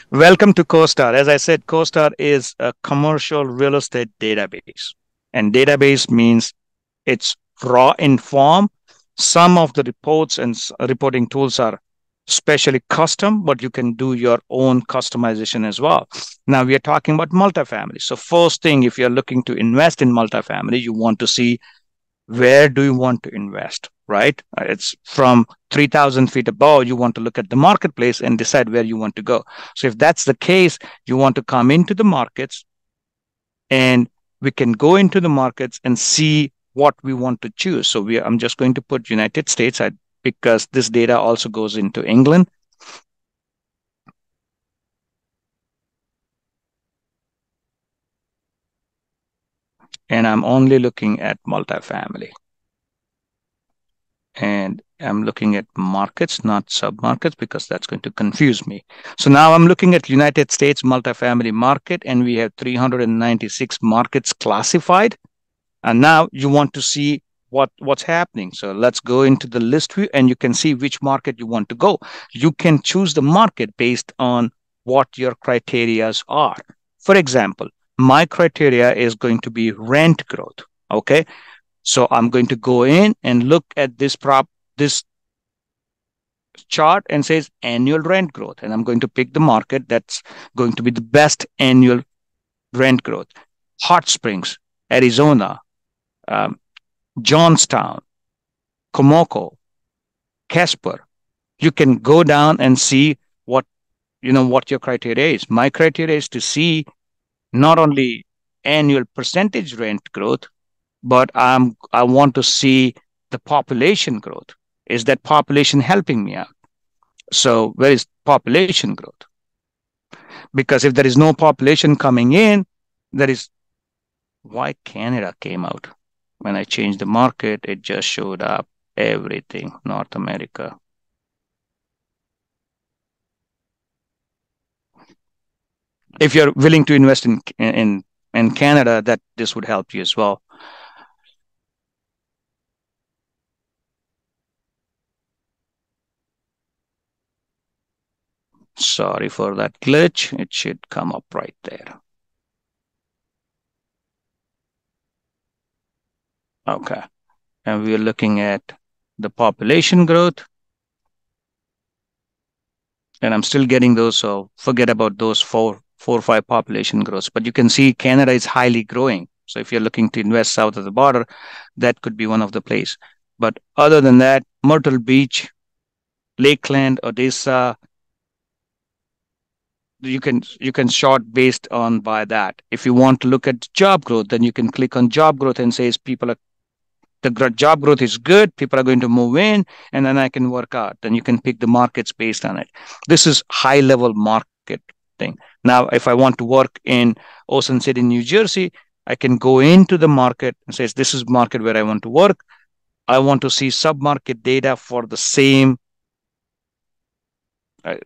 Welcome to CoStar. As I said, CoStar is a commercial real estate database. And database means it's raw in form. Some of the reports and reporting tools are specially custom, but you can do your own customization as well. Now we are talking about multifamily. So first thing, if you're looking to invest in multifamily, you want to see where do you want to invest, right? It's from 3,000 feet above, you want to look at the marketplace and decide where you want to go. So if that's the case, you want to come into the markets and we can go into the markets and see what we want to choose. So I'm just going to put United States because this data also goes into England. And I'm only looking at multifamily. And I'm looking at markets, not submarkets, because that's going to confuse me. So now I'm looking at United States multifamily market, and we have 396 markets classified. And now you want to see what's happening. So let's go into the list view, and you can see which market you want to go. You can choose the market based on what your criterias are. For example, my criteria is going to be rent growth. Okay. So I'm going to go in and look at this chart and says annual rent growth. And I'm going to pick the market that's going to be the best annual rent growth. Hot Springs, Arizona, um, Johnstown, Komoko, Casper. You can go down and see what your criteria is. My criteria is to see not only annual percentage rent growth, but I want to see the population growth. Is that population helping me out? So where is population growth? Because if there is no population coming in, there is why Canada came out. When I changed the market, it just showed up everything, North America. If you're willing to invest in Canada, that this would help you as well. Sorry for that glitch. It should come up right there. Okay. And we're looking at the population growth. And I'm still getting those, so forget about those four or five population growths. But you can see Canada is highly growing. So if you're looking to invest south of the border, that could be one of the place. But other than that, Myrtle Beach, Lakeland, Odessa, you can short based on by that. If you want to look at job growth, then you can click on job growth and says the job growth is good, people are going to move in, and then I can work out. Then you can pick the markets based on it. This is high level market thing. Now, if I want to work in Ocean City, New Jersey, I can go into the market and says this is market where I want to work. I want to see sub-market data for the same.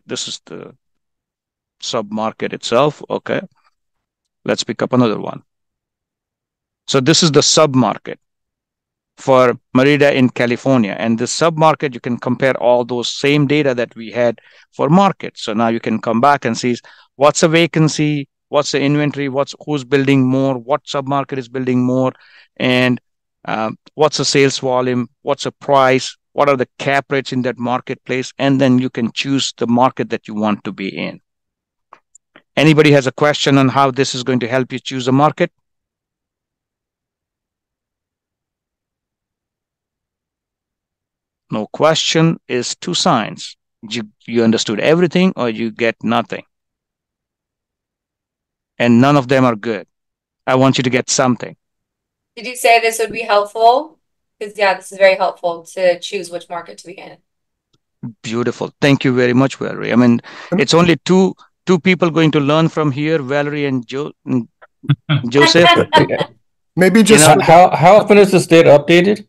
This is the sub-market itself. Okay, let's pick up another one. So this is the sub-market for Merida in California. And the sub-market, you can compare all those same data that we had for market. So now you can come back and see what's a vacancy, what's the inventory, who's building more, what sub-market is building more, and what's the sales volume, what's the price, what are the cap rates in that marketplace, and then you can choose the market that you want to be in. Anybody has a question on how this is going to help you choose a market? No question is two signs. You understood everything or you get nothing. And none of them are good. I want you to get something. Did you say this would be helpful? Because yeah, this is very helpful to choose which market to be in. Beautiful. Thank you very much, Valerie. I mean, it's only two people going to learn from here, Valerie and Joseph. Maybe You just know, How often is this data updated?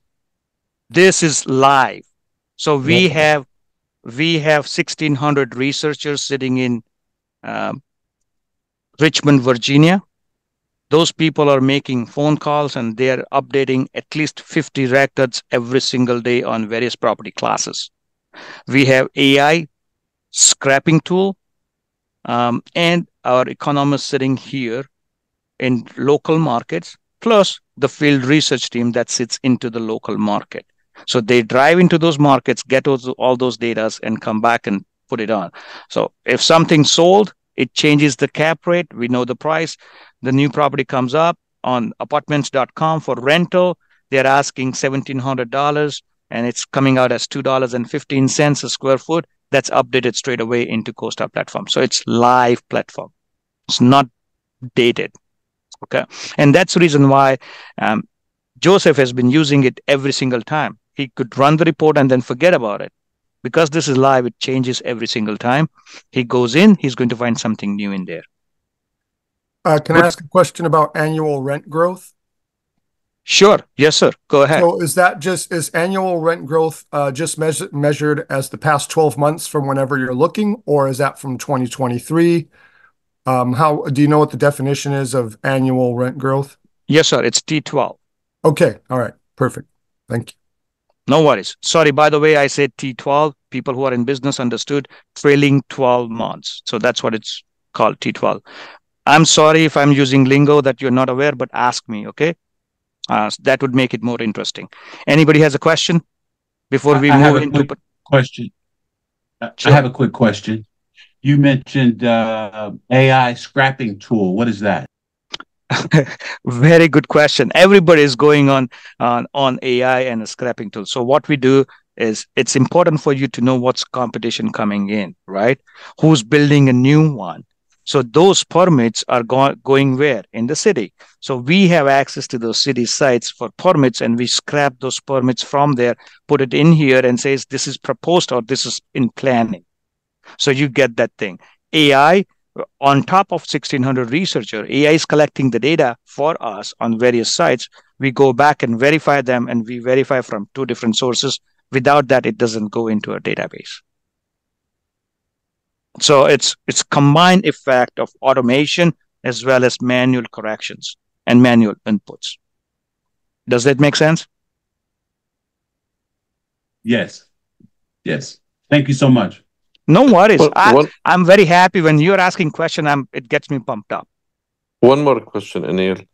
this is live. So we Yep. have 1,600 researchers sitting in um, Richmond, Virginia. Those people are making phone calls and they're updating at least 50 records every single day on various property classes. We have AI scrapping tool. and our economists sitting here in local markets, plus the field research team that sits into the local market. So they drive into those markets, get all those data, and come back and put it on. So if something's sold, it changes the cap rate. We know the price. The new property comes up on apartments.com for rental. They're asking $1,700 and it's coming out as $2.15 a square foot. That's updated straight away into CoStar platform. So it's live platform. It's not dated. Okay. And that's the reason why Joseph has been using it every single time. He could run the report and then forget about it. Because this is live, it changes every single time. He goes in, he's going to find something new in there. Can I ask a question about annual rent growth? Sure. Yes, sir. Go ahead. So is annual rent growth just measured as the past 12 months from whenever you're looking, or is that from 2023? How do you know what the definition is of annual rent growth? Yes, sir. It's T12. Okay. All right. Perfect. Thank you. No worries. Sorry, by the way, I said T12. People who are in business understood trailing 12 months. So that's what it's called, T12. I'm sorry if I'm using lingo that you're not aware, but ask me, okay? That would make it more interesting. Anybody has a question before we move into question? Sure. I have a quick question. You mentioned AI scrapping tool. What is that? Very good question. Everybody is going on AI and a scrapping tool. So what we do is it's important for you to know what's competition coming in, right? Who's building a new one? So those permits are going where? In the city. So we have access to those city sites for permits, and we scrap those permits from there, put it in here, and says this is proposed or this is in planning. So you get that thing. AI on top of 1,600 researcher, AI is collecting the data for us on various sites. We go back and verify them, and we verify from 2 different sources. Without that, it doesn't go into a database. So it's combined effect of automation as well as manual corrections and manual inputs. Does that make sense? Yes. Yes. Thank you so much. No worries. I'm very happy when you're asking question. It gets me pumped up. One more question, Anil.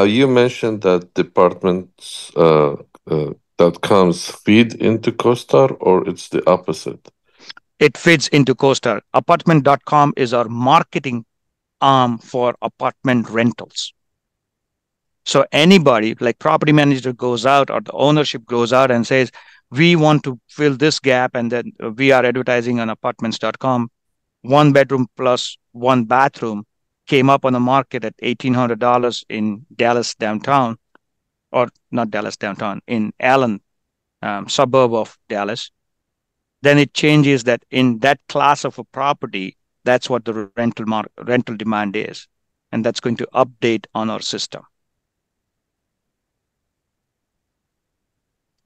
You mentioned that departments that comes feed into CoStar, or it's the opposite? It fits into CoStar. Apartment.com is our marketing arm for apartment rentals. So anybody like property manager goes out or the ownership goes out and says, we want to fill this gap, and then we are advertising on apartments.com. 1 bedroom plus 1 bathroom came up on the market at $1,800 in Dallas downtown, or not Dallas downtown, in Allen, suburb of Dallas. Then it changes that in that class of a property, that's what the rental demand is. And that's going to update on our system.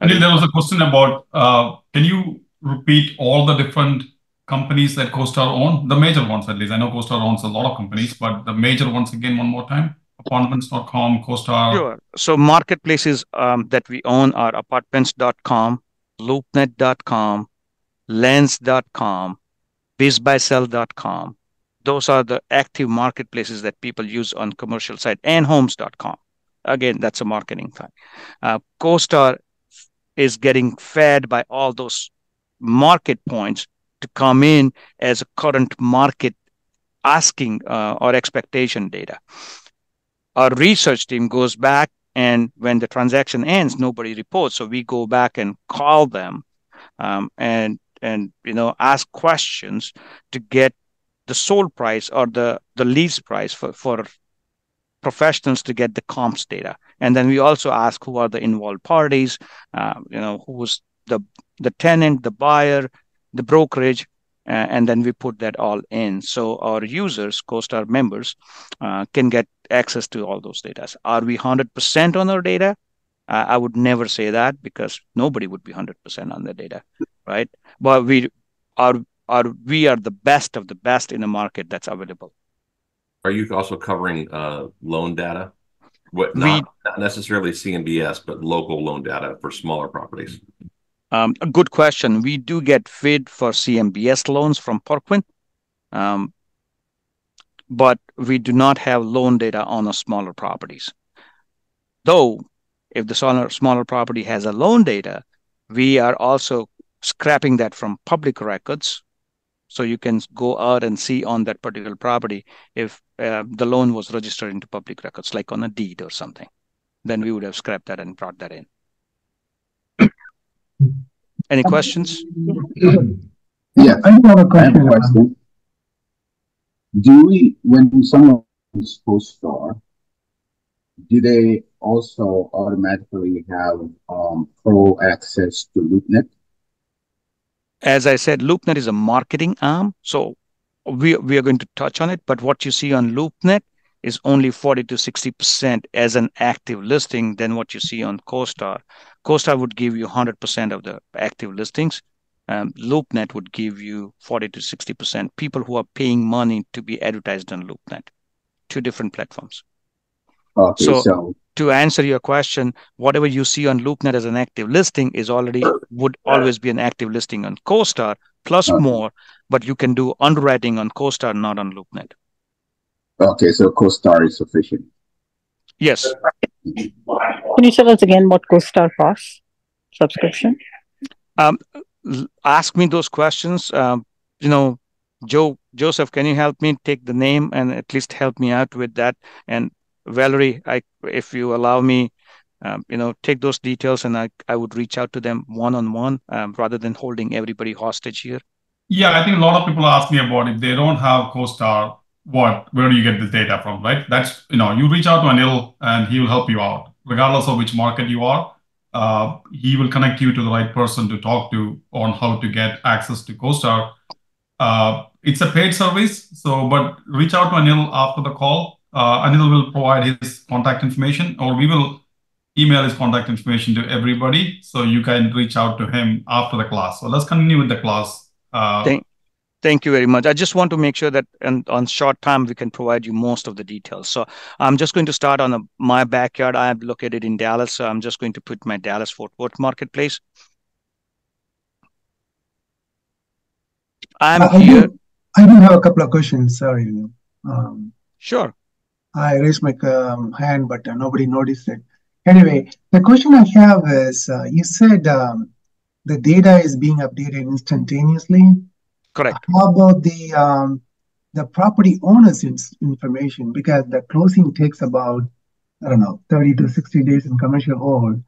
Anil, there was a question about, can you repeat all the different companies that CoStar own? The major ones, at least. I know CoStar owns a lot of companies, but the major ones again, one more time. Apartments.com, CoStar. Sure. So marketplaces that we own are apartments.com, loopnet.com, lens.com, bizbuysell.com. Those are the active marketplaces that people use on commercial side, and homes.com. Again, that's a marketing thing. CoStar is getting fed by all those market points to come in as a current market asking or expectation data. Our research team goes back, and when the transaction ends, nobody reports. So we go back and call them and ask questions to get the sold price or the lease price for professionals to get the comps data. And then we also ask who are the involved parties, who's the tenant, the buyer, the brokerage, and then we put that all in. So our users, CoStar members, can get access to all those data. Are we 100% on our data? I would never say that, because nobody would be 100% on the data, right? But we are the best of the best in the market that's available. Are you also covering loan data? Not necessarily CMBS, but local loan data for smaller properties? A good question. We do get feed for CMBS loans from Parkwind. but we do not have loan data on our smaller properties. Though, if the smaller property has a loan data, we are also scrapping that from public records. So you can go out and see on that particular property if the loan was registered into public records, like on a deed or something. Then we would have scrapped that and brought that in. Any questions? Yeah, I have a question. Do we, when someone is CoStar, do they also automatically have pro access to LoopNet? As I said, LoopNet is a marketing arm, so we are going to touch on it. But what you see on LoopNet is only 40 to 60% as an active listing than what you see on CoStar. CoStar would give you 100% of the active listings. LoopNet would give you 40 to 60% people who are paying money to be advertised on LoopNet. Two different platforms. Okay, so to answer your question, whatever you see on LoopNet as an active listing would always be an active listing on CoStar plus more, but you can do underwriting on CoStar, not on LoopNet. Okay, so CoStar is sufficient. Yes. Can you tell us again what CoStar costs? Subscription? Ask me those questions. Joseph, can you help me take the name and at least help me out with that? And Valerie, if you allow me, take those details and I would reach out to them one-on-one rather than holding everybody hostage here. Yeah, I think a lot of people ask me about if they don't have CoStar, where do you get this data from, right? That's, you reach out to Anil and he will help you out, regardless of which market you are. He will connect you to the right person to talk to on how to get access to CoStar. It's a paid service, but reach out to Anil after the call. Anil will provide his contact information, or we will email his contact information to everybody, so you can reach out to him after the class. So let's continue with the class. Thank you very much. I just want to make sure that on short time we can provide you most of the details. So I'm just going to start on my backyard. I am located in Dallas, so I'm just going to put my Dallas Fort Worth marketplace. I do have a couple of questions. Sorry. Sure. I raised my hand, but nobody noticed it. Anyway, the question I have is, you said the data is being updated instantaneously. Correct. How about the property owner's information? Because the closing takes about, 30 to 60 days in commercial hold.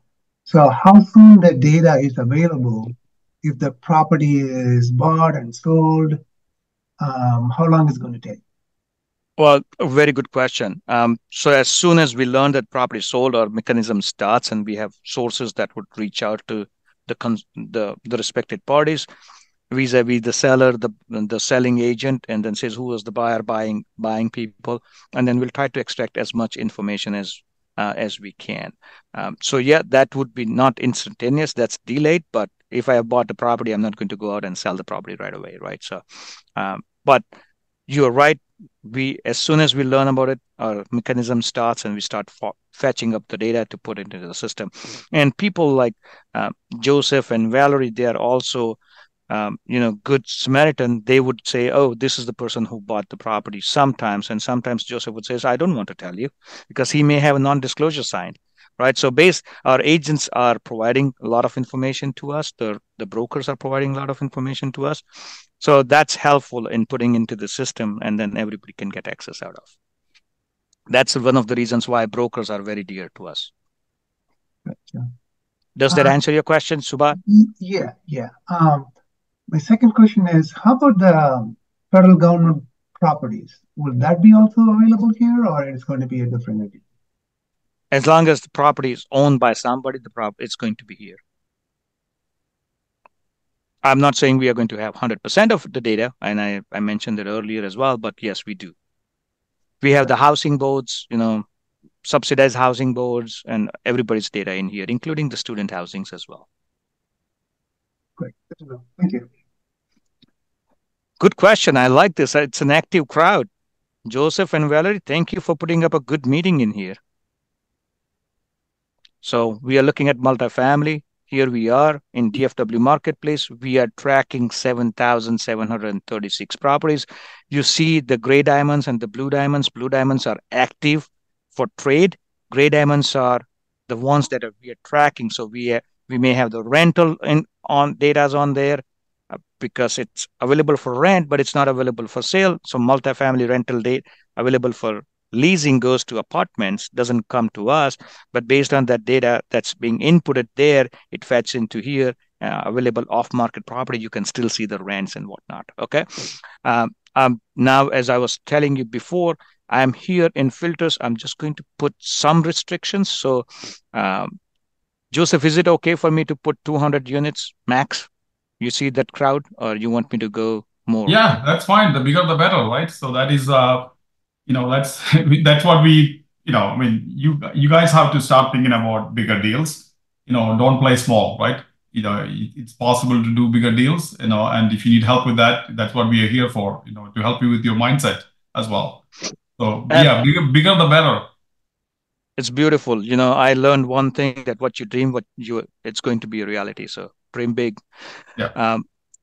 So how soon the data is available? If the property is bought and sold, how long is it going to take? Well, a very good question. So as soon as we learn that property sold, our mechanism starts, and we have sources that would reach out to the respected parties, vis-a-vis the seller, the selling agent, and then says who was the buyer, buying people, and then we'll try to extract as much information as we can. So yeah, that would be not instantaneous. That's delayed. But if I have bought the property, I'm not going to go out and sell the property right away, right? So, but you're right. As soon as we learn about it, our mechanism starts, and we start fetching up the data to put into the system. And people like Joseph and Valerie, they are also good Samaritan. They would say, oh, this is the person who bought the property sometimes. And sometimes Joseph would say, I don't want to tell you, because he may have a non-disclosure signed, right? So our agents are providing a lot of information to us. The brokers are providing a lot of information to us. So that's helpful in putting into the system, and then everybody can get access out of. That's one of the reasons why brokers are very dear to us. Gotcha. Does that answer your question, Subha? Yeah. My second question is, how about the federal government properties? Will that be also available here, or it's going to be a different entity? As long as the property is owned by somebody, it's going to be here. I'm not saying we are going to have 100% of the data, and I mentioned it earlier as well, but yes, we do. We have the housing boards, subsidized housing boards, and everybody's data in here, including the student housings as well. Great. Good to know. Thank you. Good question. I like this. It's an active crowd. Joseph and Valerie, thank you for putting up a good meeting in here. So we are looking at multifamily. Here we are in DFW Marketplace. We are tracking 7,736 properties. You see the gray diamonds and the blue diamonds. Blue diamonds are active for trade. Gray diamonds are the ones that we are tracking. So we may have the rental on data's on there because it's available for rent, but it's not available for sale. So multifamily rental date available for leasing goes to apartments, doesn't come to us. But based on that data that's being inputted there, it fetches into here, available off-market property. You can still see the rents and whatnot. Okay. Now, as I was telling you before, I'm here in filters. I'm just going to put some restrictions. So, Joseph, is it okay for me to put 200 units max? You see that crowd, or you want me to go more? Yeah, that's fine. The bigger the better, right? So that is, that's that's what we, I mean, you guys have to start thinking about bigger deals. Don't play small, right? It's possible to do bigger deals, and if you need help with that, that's what we are here for, to help you with your mindset as well. So yeah, bigger the better. It's beautiful. I learned one thing, that what you dream, it's going to be a reality. So dream big. Yeah.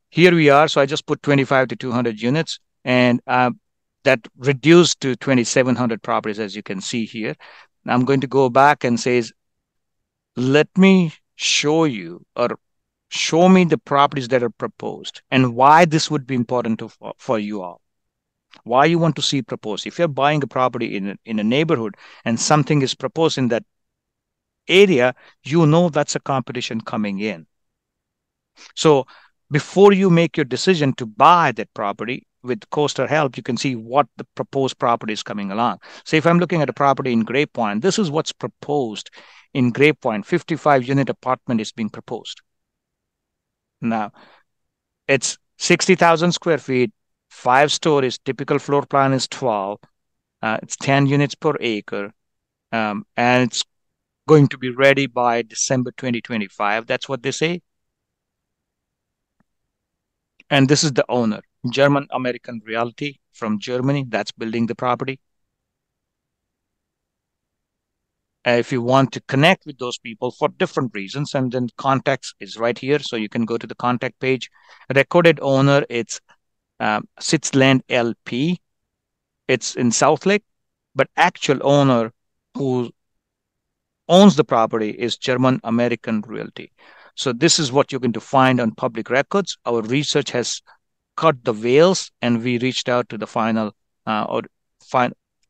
Here we are. So I just put 25 to 200 units, and that reduced to 2,700 properties, as you can see here. I'm going to go back and says, let me show you, or show me the properties that are proposed and why this would be important for you all. Why you want to see proposed. If you're buying a property in a neighborhood and something is proposed in that area, that's a competition coming in. So before you make your decision to buy that property, with CoStar help, you can see what the proposed property is coming along. So if I'm looking at a property in Grape Point, this is what's proposed in Grape Point. 55-unit apartment is being proposed. Now, it's 60,000 square feet, 5 stories, typical floor plan is 12. It's 10 units per acre, and it's going to be ready by December 2025. That's what they say. And this is the owner, German American Realty from Germany, that's building the property. If you want to connect with those people for different reasons, and then contacts is right here. So you can go to the contact page. Recorded owner, it's Sitzland LP. It's in South Lake, but actual owner who owns the property is German American Realty. So this is what you're going to find on public records. Our research has cut the veils, and we reached out to the final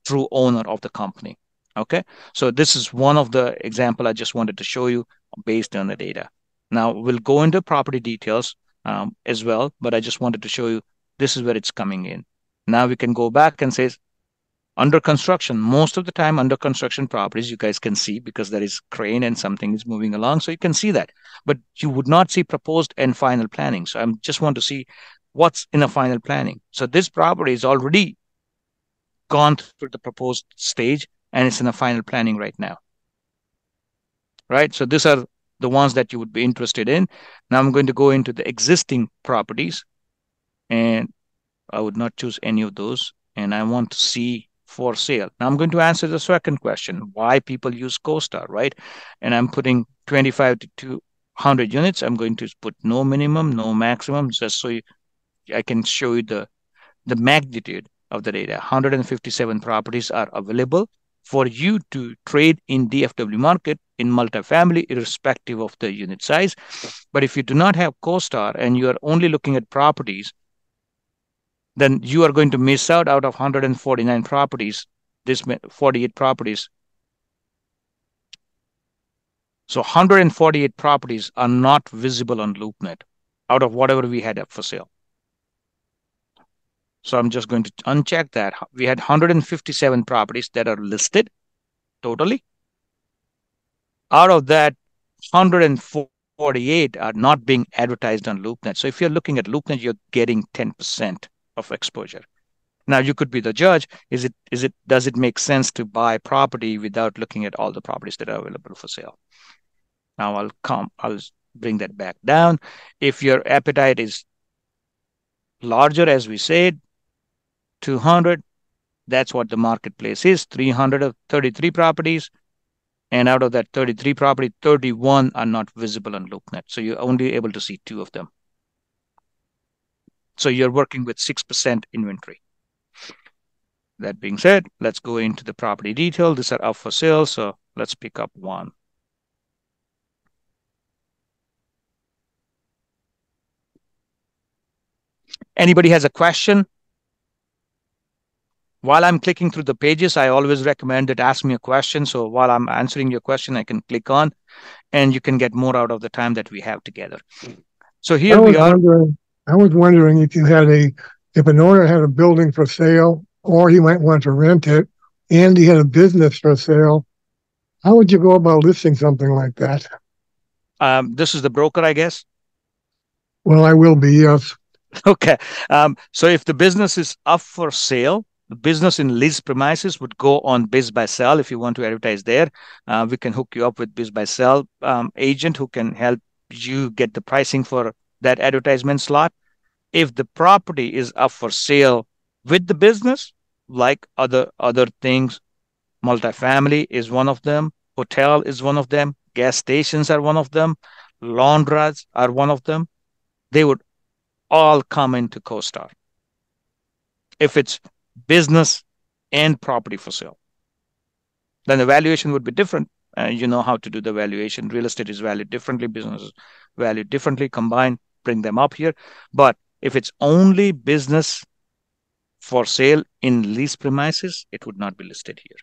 true owner of the company. Okay, so this is one of the example I just wanted to show you based on the data. Now we'll go into property details as well, but I just wanted to show you this is where it's coming in. Now we can go back and say under construction. Most of the time under construction properties, you guys can see because there is crane and something is moving along. So you can see that, but you would not see proposed and final planning. So I just want to see what's in a final planning. So this property is already gone through the proposed stage and it's in a final planning right now. Right. So these are the ones that you would be interested in. Now I'm going to go into the existing properties, and I would not choose any of those. And I want to see for sale. Now I'm going to answer the second question, why people use CoStar, right? And I'm putting 25 to 200 units. I'm going to put no minimum, no maximum, just so I can show you the magnitude of the data. 157 properties are available for you to trade in DFW market in multifamily, irrespective of the unit size. But if you do not have CoStar and you are only looking at properties, then you are going to miss out of 149 properties, this 48 properties. So 148 properties are not visible on LoopNet out of whatever we had up for sale. So I'm just going to uncheck that. We had 157 properties that are listed totally. Out of that, 148 are not being advertised on LoopNet. So if you're looking at LoopNet, you're getting 10% of exposure. Now you could be the judge. Does it make sense to buy property without looking at all the properties that are available for sale? Now I'll bring that back down. If your appetite is larger, as we said, 200, that's what the marketplace is. 333 properties, And out of that 33 property, 31 are not visible on LoopNet. So you're only able to see 2 of them. So you're working with 6% inventory. That being said, let's go into the property detail. These are up for sale. So let's pick up one. Anybody has a question? While I'm clicking through the pages, I always recommend that ask me a question. So while I'm answering your question, I can click on, and you can get more out of the time that we have together. So here we are. I was wondering if if an owner had a building for sale, or he might want to rent it, and he had a business for sale, how would you go about listing something like that? This is the broker, I guess. Well, I will be, yes. Okay. So if the business is up for sale, the business in leased premises would go on Biz by Sell. If you want to advertise there, we can hook you up with Biz by Sell agent who can help you get the pricing for that advertisement slot. If the property is up for sale with the business, like other things, multifamily is one of them, hotel is one of them, gas stations are one of them, laundrats are one of them. They would all come into CoStar if it's business and property for sale. Then the valuation would be different. You know how to do the valuation. Real estate is valued differently, business is valued differently. Combine, bring them up here. But if it's only business for sale in lease premises, it would not be listed here.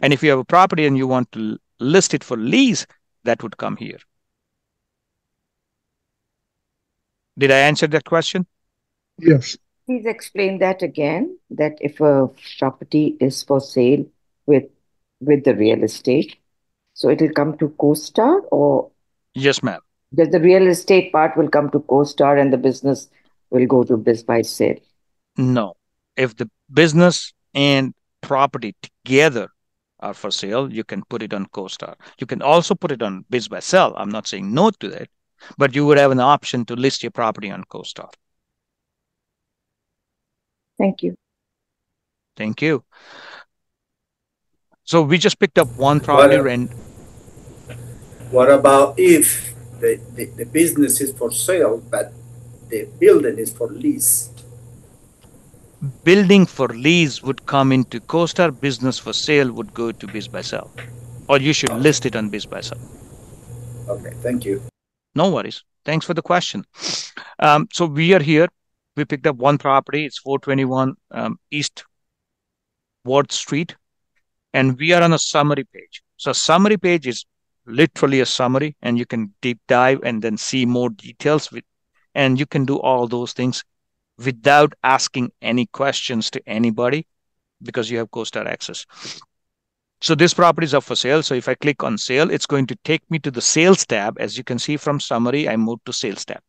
And if you have a property and you want to list it for lease, that would come here. Did I answer that question? Yes. Please explain that again, that if a property is for sale with the real estate, so it will come to CoStar, or? Yes, ma'am. That the real estate part will come to CoStar and the business will go to Biz by Sale? No. If the business and property together are for sale, you can put it on CoStar. You can also put it on Biz by Sell. I'm not saying no to that, but you would have an option to list your property on CoStar. Thank you. Thank you. So we just picked up one property rent. What about if the business is for sale, but the building is for lease? Building for lease would come into CoStar. Business for sale would go to Biz by Sell, or you should list it on Biz by Sell. Okay, thank you. No worries. Thanks for the question. So we are here. We picked up one property. It's 421 East Ward Street, and we are on a summary page. So summary page is literally a summary, and you can deep dive and then see more details and you can do all those things without asking any questions to anybody because you have CoStar access. So this property is up for sale. So if I click on sale, it's going to take me to the sales tab. As you can see from summary, I moved to sales tab.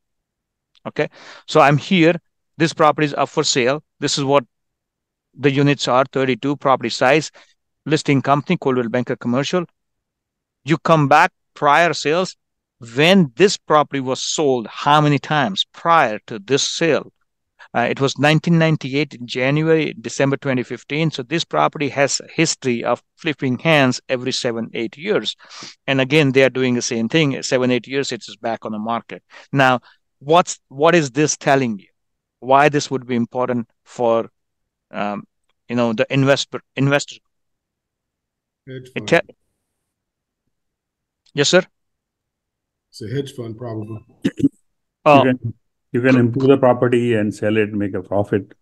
Okay. So I'm here. This property is up for sale. This is what the units are: 32, property size, listing company, Coldwell Banker Commercial. You come back, prior sales, when this property was sold, how many times prior to this sale? It was 1998 in January, December 2015. So this property has a history of flipping hands every 7-8 years. And again, they are doing the same thing. 7-8 years, it's back on the market. Now, what is this telling you? Why this would be important for the investor? Hedge fund. Yes, sir. It's a hedge fund, probably. You can improve the property and sell it, make a profit.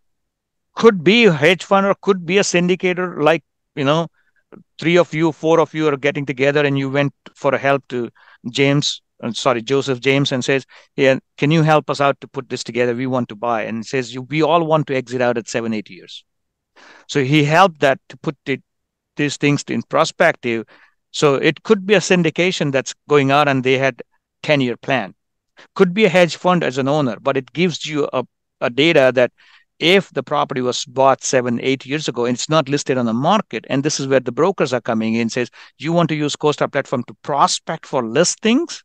Could be a hedge fund or could be a syndicator, like 3 of you, 4 of you are getting together and you went for a help to Joseph James, and says, "Yeah, can you help us out to put this together? We want to buy." And says, "We all want to exit out at 7-8 years." So he helped that to put these things in perspective. So it could be a syndication that's going out and they had 10-year plan. Could be a hedge fund as an owner, but it gives you a data that if the property was bought 7-8 years ago and it's not listed on the market, and this is where the brokers are coming in, says, you want to use CoStar platform to prospect for listings,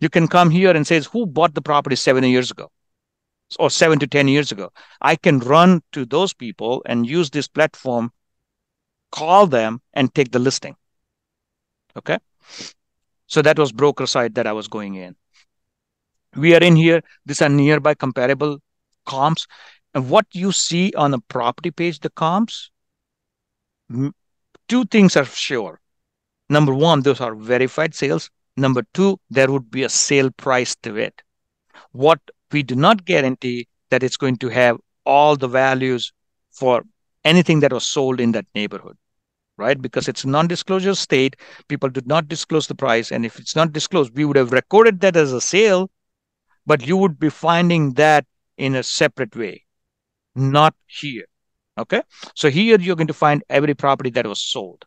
you can come here and says, who bought the property 7 years ago or 7 to 10 years ago? I can run to those people and use this platform, call them and take the listing. Okay. So that was broker side that I was going in. We are in here. These are nearby comparable comps. And what you see on the property page, the comps, two things are sure. Number one, those are verified sales. Number two, there would be a sale price to it. What we do not guarantee that it's going to have all the values for anything that was sold in that neighborhood, right? Because it's a non-disclosure state. People did not disclose the price. And if it's not disclosed, we would have recorded that as a sale, but you would be finding that in a separate way, not here. Okay. So here you're going to find every property that was sold.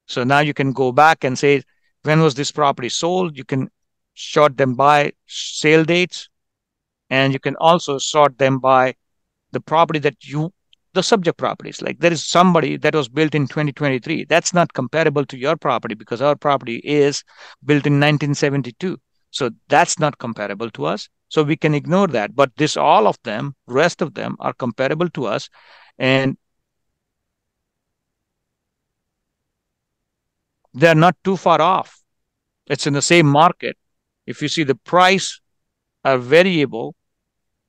So now you can go back and say, when was this property sold? You can sort them by sale dates, and you can also sort them by the property that the subject properties. Like there is somebody that was built in 2023. That's not comparable to your property because our property is built in 1972. So that's not comparable to us. So we can ignore that. But all of them, rest of them are comparable to us. And they're not too far off. It's in the same market. If you see the price are variable,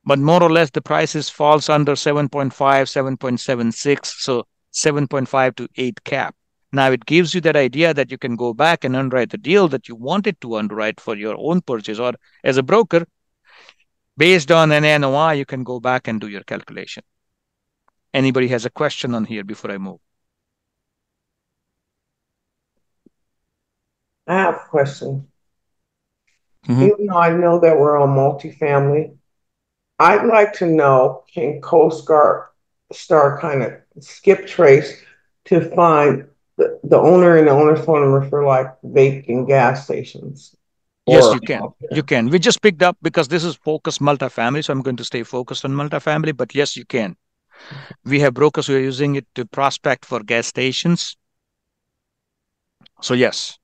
but more or less the prices falls under 7.5, 7.76, so 7.5 to 8 cap. Now it gives you that idea that you can go back and underwrite the deal that you wanted to underwrite for your own purchase, or as a broker, based on an NOI, you can go back and do your calculation. Anybody has a question on here before I move? I have a question. Even though I know that we're on multifamily, I'd like to know, can CoStar kind of skip trace to find the owner and the owner's phone number for like vape and gas stations? Yes, you can. You can. We just picked up because this is focused multifamily, so I'm going to stay focused on multifamily, but yes, you can. We have brokers who are using it to prospect for gas stations. So yes.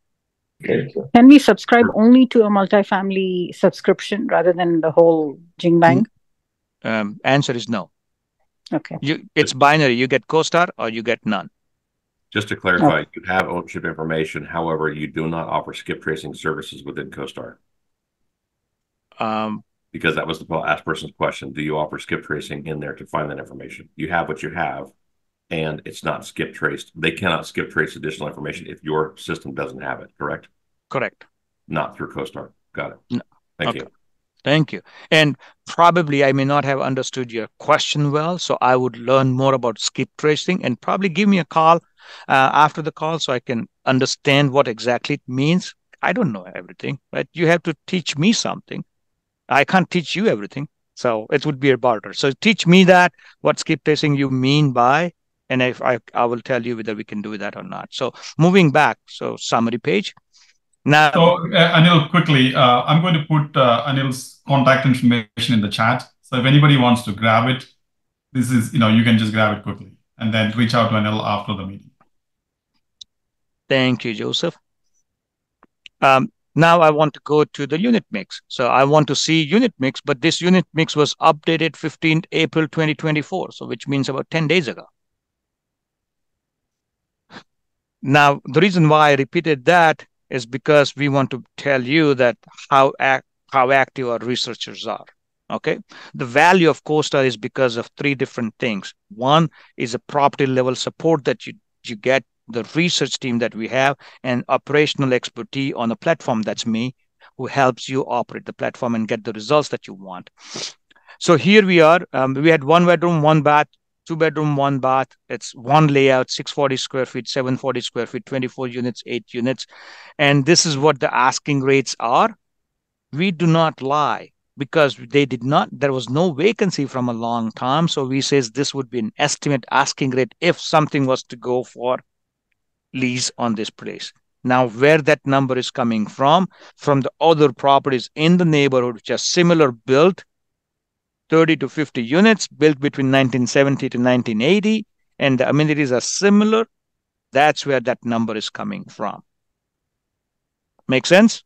Can we subscribe only to a multifamily subscription rather than the whole Jing Bang? Answer is no. Okay. It's binary. You get CoStar or you get none. Just to clarify, you have ownership information. However, you do not offer skip tracing services within CoStar. Because that was the last person's question. Do you offer skip tracing in there to find that information? You have what you have, and it's not skip traced. They cannot skip trace additional information if your system doesn't have it, correct? Correct. Not through CoStar. Got it. No. Thank you. Thank you. And probably I may not have understood your question well, so I would learn more about skip tracing and probably give me a call after the call so I can understand what exactly it means. I don't know everything, right? You have to teach me something. I can't teach you everything. So it would be a barter. So teach me that, what skip tracing you mean by, and if I will tell you whether we can do that or not. So moving back, so summary page. Now, so Anil, quickly, I'm going to put Anil's contact information in the chat. So if anybody wants to grab it, this is, you can just grab it quickly and then reach out to Anil after the meeting. Thank you, Joseph. Now I want to go to the unit mix. So I want to see unit mix, but this unit mix was updated 15th April 2024, so which means about 10 days ago. Now, the reason why I repeated that is because we want to tell you that how active our researchers are. Okay. The value of CoStar is because of three different things. One is a property level support that you get, the research team that we have, and operational expertise on a platform, that's me, who helps you operate the platform and get the results that you want. So here we are. We had 1 bedroom, 1 bath, 2 bedroom, 1 bath. It's one layout, 640 square feet, 740 square feet, 24 units, 8 units. And this is what the asking rates are. We do not lie because there was no vacancy from a long time. So we says this would be an estimate asking rate if something was to go for lease on this place. Now, where that number is coming from the other properties in the neighborhood, which are similar built, 30 to 50 units built between 1970 to 1980, and the amenities are similar. That's where that number is coming from. Make sense?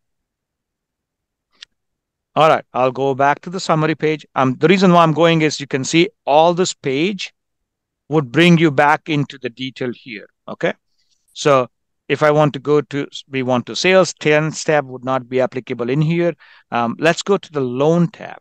All right, I'll go back to the summary page. The reason why I'm going is you can see all this page would bring you back into the detail here. Okay. So If I want to go to, we want to sales, tenants tab would not be applicable in here. Let's go to the loan tab.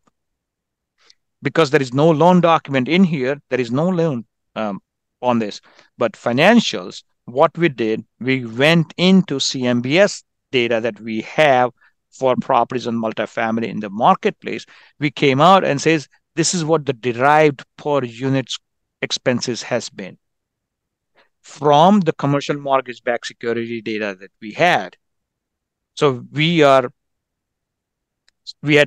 Because there is no loan document in here, there is no loan on this. But financials, what we did, we went into CMBS data that we have for properties on multifamily in the marketplace. We came out and says, this is what the derived per units expenses has been from the commercial mortgage-backed security data that we had. So we had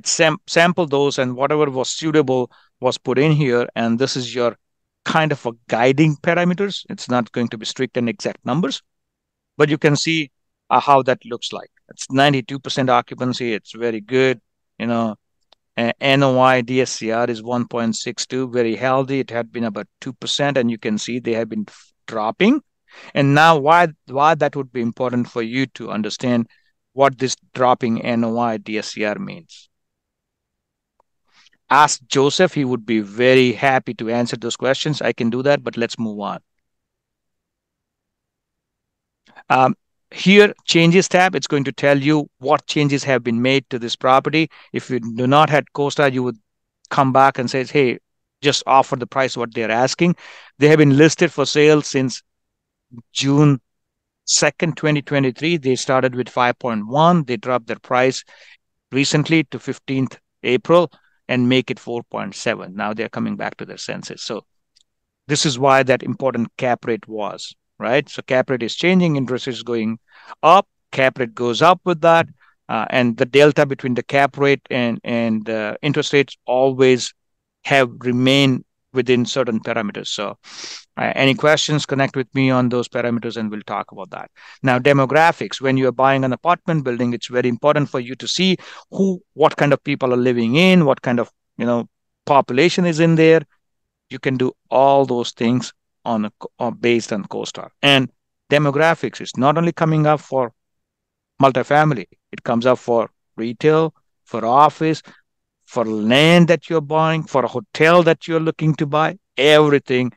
sampled those, and whatever was suitable was put in here. And this is your kind of a guiding parameters. It's not going to be strict and exact numbers, but you can see how that looks like. It's 92% occupancy. It's very good. NOI DSCR is 1.62, very healthy. It had been about 2%, and you can see they have been dropping. And now why that would be important for you to understand what this dropping NOI DSCR means. Ask Joseph, he would be very happy to answer those questions. I can do that, but let's move on. Here, changes tab, it's going to tell you what changes have been made to this property. If you do not have CoStar, you would come back and say, hey, just offer the price what they're asking. They have been listed for sale since June 2nd, 2023. They started with 5.1. They dropped their price recently to 15th April and make it 4.7. Now they're coming back to their senses. So this is why that important cap rate was, right? So cap rate is changing, interest is going up, cap rate goes up with that. And the delta between the cap rate and interest rates always have remained within certain parameters. So any questions, connect with me on those parameters and we'll talk about that. Now, demographics, when you're buying an apartment building, it's very important for you to see what kind of people are living in, what kind of, population is in there. You can do all those things based on CoStar. And demographics is not only coming up for multifamily, it comes up for retail, for office, for land that you're buying, for a hotel that you're looking to buy, everything.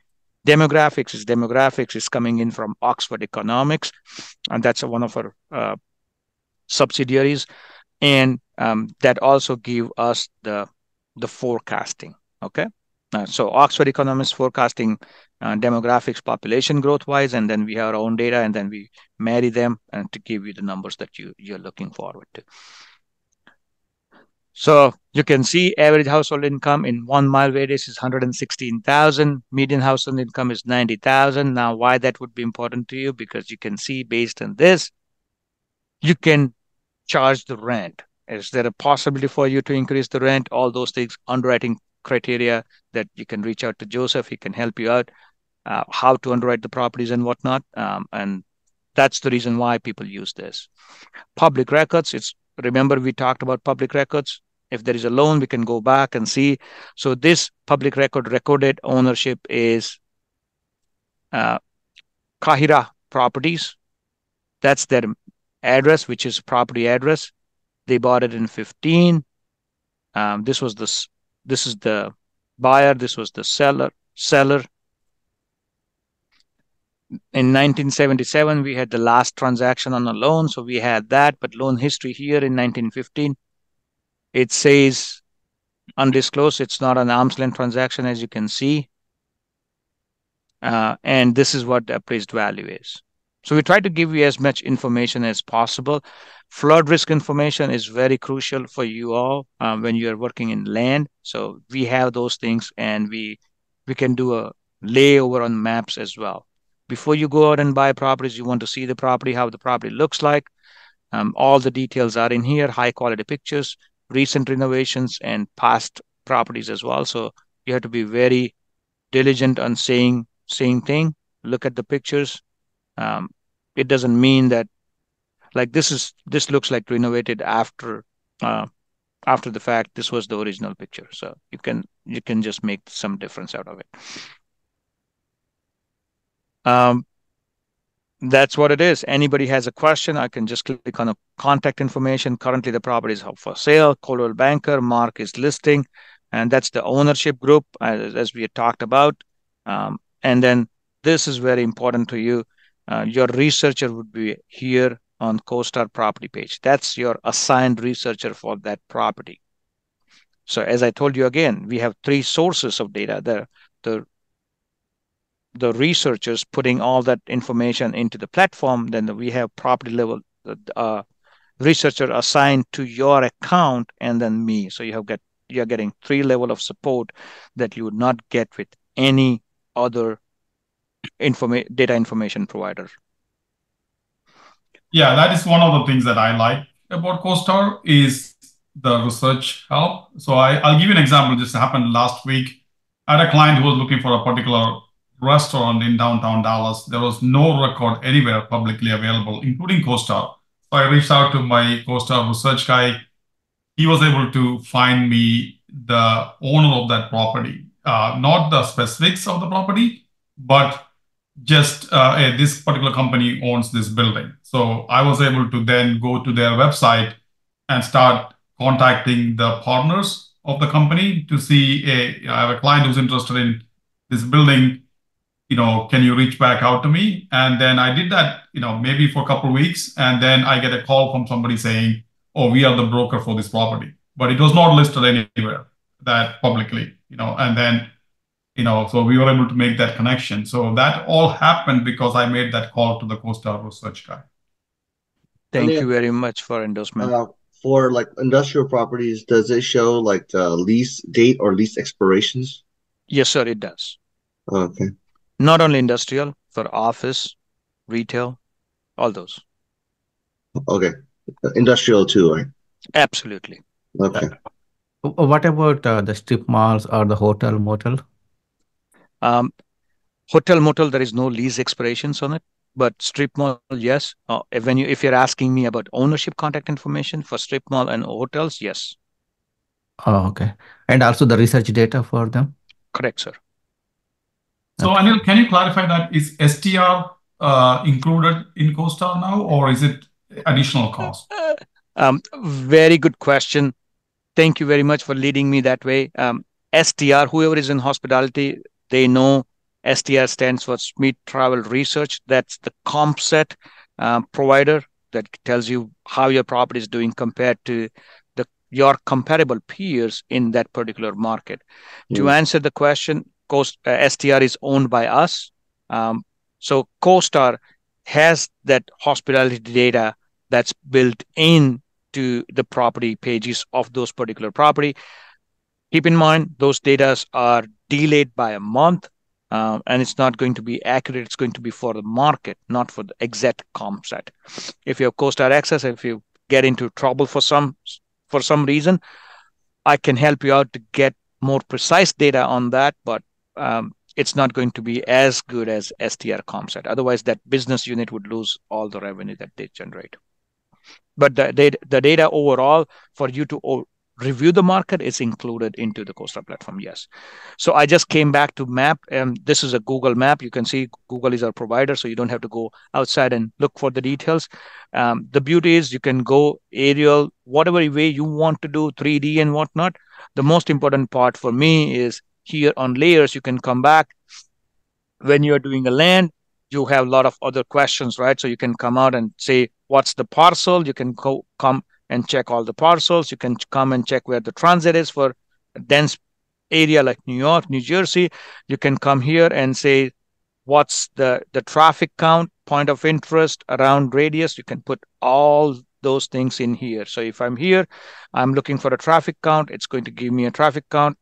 Demographics is coming in from Oxford Economics, and that's one of our subsidiaries. And that also give us the forecasting, okay? So Oxford Economics forecasting demographics population growth-wise, and then we have our own data, and then we marry them and to give you the numbers that you're looking forward to. So you can see average household income in 1 mile radius is 116,000. Median household income is 90,000. Now, why that would be important to you? Because you can see based on this, you can charge the rent. Is there a possibility for you to increase the rent? All those things, underwriting criteria that you can reach out to Joseph. He can help you out how to underwrite the properties and whatnot. And that's the reason why people use this. Public records, remember we talked about public records. If there is a loan, we can go back and see. So this public record recorded ownership is Kahira Properties. That's their address, which is property address. They bought it in 15. This is the buyer. This was the seller. In 1977, we had the last transaction on a loan, so we had that. But loan history here in 1915, it says undisclosed. It's not an arm's length transaction, as you can see. And this is what the appraised value is. So we try to give you as much information as possible. Flood risk information is very crucial for you all when you're working in land. So we have those things, and we can do a layover on maps as well. Before you go out and buy properties, you want to see the property, how the property looks like. All the details are in here, high quality pictures, recent renovations, and past properties as well. So you have to be very diligent on saying thing. Look at the pictures. It doesn't mean that like this looks like renovated after the fact. This was the original picture. So you can just make some difference out of it. That's what it is. Anybody has a question, I can just click on a contact information. Currently, the property is up for sale. Coldwell Banker, Mark is listing, and that's the ownership group, as we had talked about. And then this is very important to you. your researcher would be here on CoStar property page. That's your assigned researcher for that property. So as I told you again, we have three sources of data. The researchers putting all that information into the platform. Then we have property level researcher assigned to your account, and then me. So you're getting three level of support that you would not get with any other data information provider. Yeah, that is one of the things that I like about CoStar is the research help. So I'll give you an example. This happened last week. I had a client who was looking for a particular restaurant in downtown Dallas. There was no record anywhere publicly available, including CoStar. So I reached out to my CoStar research guy. He was able to find me the owner of that property, not the specifics of the property, but just this particular company owns this building. So I was able to then go to their website and start contacting the partners of the company to see, I have a client who's interested in this building, can you reach back out to me? And then I did that, maybe for a couple of weeks. And then I get a call from somebody saying, oh, we are the broker for this property. But it was not listed anywhere that publicly, and then so we were able to make that connection. So that all happened because I made that call to the CoStar research guy. Thank you very much for endorsement. For like industrial properties, does it show like the lease date or lease expirations? Yes, sir, it does. Okay. Not only industrial, for office, retail, all those. Okay. Industrial too, right? Absolutely. Okay. What about the strip malls or the hotel, motel? Hotel, motel, there is no lease expirations on it, but strip mall, yes. If you're asking me about ownership contact information for strip mall and hotels, yes. Oh, okay. And also the research data for them? Correct, sir. So Anil, can you clarify that? Is STR included in CoStar now, or is it additional cost? Very good question. Thank you very much for leading me that way. STR, whoever is in hospitality, they know STR stands for Smith Travel Research. That's the comp set provider that tells you how your property is doing compared to your comparable peers in that particular market. To answer the question, STR is owned by us. So CoStar has that hospitality data that's built into the property pages of those particular property. Keep in mind, those data are delayed by a month, and it's not going to be accurate. It's going to be for the market, not for the exact comp set. If you have CoStar access, if you get into trouble for some reason, I can help you out to get more precise data on that, but it's not going to be as good as STR comp set. Otherwise, that business unit would lose all the revenue that they generate. But the data overall for you to review the market is included into the CoStar platform, yes. So I just came back to map, and this is a Google map. You can see Google is our provider, so you don't have to go outside and look for the details. The beauty is you can go aerial, whatever way you want to do, 3D and whatnot. The most important part for me is here on layers, you can come back. When you're doing a land, you have a lot of other questions, right? So you can come out and say, what's the parcel? You can come and check all the parcels. You can come and check where the transit is for a dense area like New York, New Jersey. You can come here and say, what's the traffic count, point of interest, around radius. You can put all those things in here. So if I'm here, I'm looking for a traffic count. It's going to give me a traffic count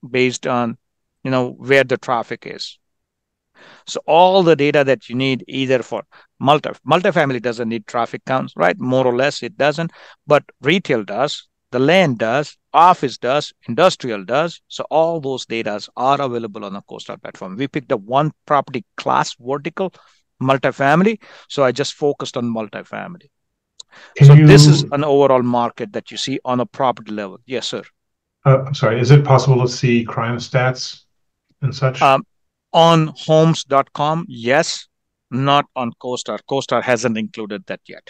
based on, where the traffic is. So all the data that you need either for multifamily doesn't need traffic counts, right? More or less it doesn't, but retail does, the land does, office does, industrial does. So all those data are available on the CoStar platform. We picked up one property class vertical, multifamily. So I just focused on multifamily. This is an overall market that you see on a property level. Yes, sir. I'm sorry, is it possible to see crime stats and such? On homes.com, yes, not on CoStar. CoStar hasn't included that yet.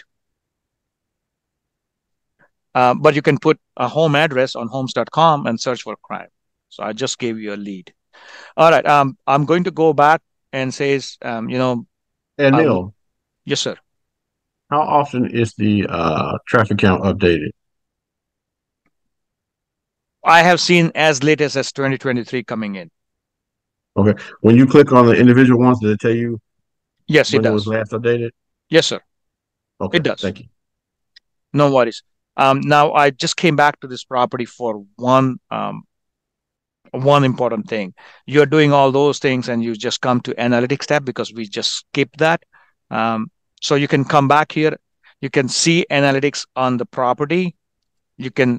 But you can put a home address on homes.com and search for crime. So I just gave you a lead. All right, I'm going to go back and says, And Neil, yes, sir. how often is the traffic count updated? I have seen as late as 2023 coming in. Okay. When you click on the individual ones, does it tell you Yes, it when it was does. last updated? Yes, sir. Okay. It does. Thank you. No worries. Now I just came back to this property for one important thing. You're doing all those things and you just come to analytics tab because we just skipped that. So you can come back here. You can see analytics on the property. You can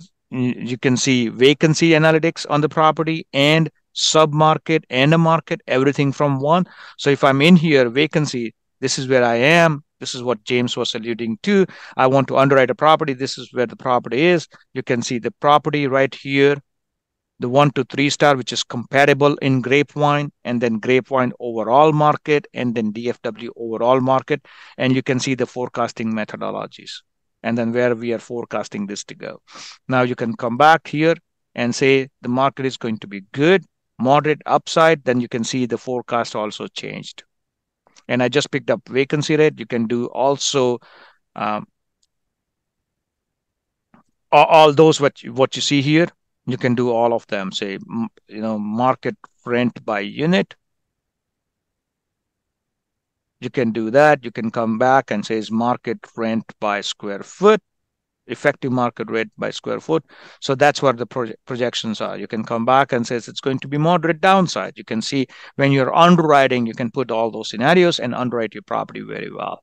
see vacancy analytics on the property and sub-market and a market, everything from one. So if I'm in here, vacancy, this is where I am. This is what James was alluding to. I want to underwrite a property. This is where the property is. You can see the property right here, the 1 to 3 star, which is compatible in grapevine, and then grapevine overall market, and then DFW overall market. And you can see the forecasting methodologies and then where we are forecasting this to go. Now you can come back here and say the market is going to be good, moderate upside. Then you can see the forecast also changed. And I just picked up vacancy rate. You can do also all those what you see here. You can do all of them. Say, market rent by unit. You can do that. You can come back and says market rent by square foot, effective market rate by square foot. So that's what the projections are. You can come back and says it's going to be moderate downside. You can see when you're underwriting, you can put all those scenarios and underwrite your property very well.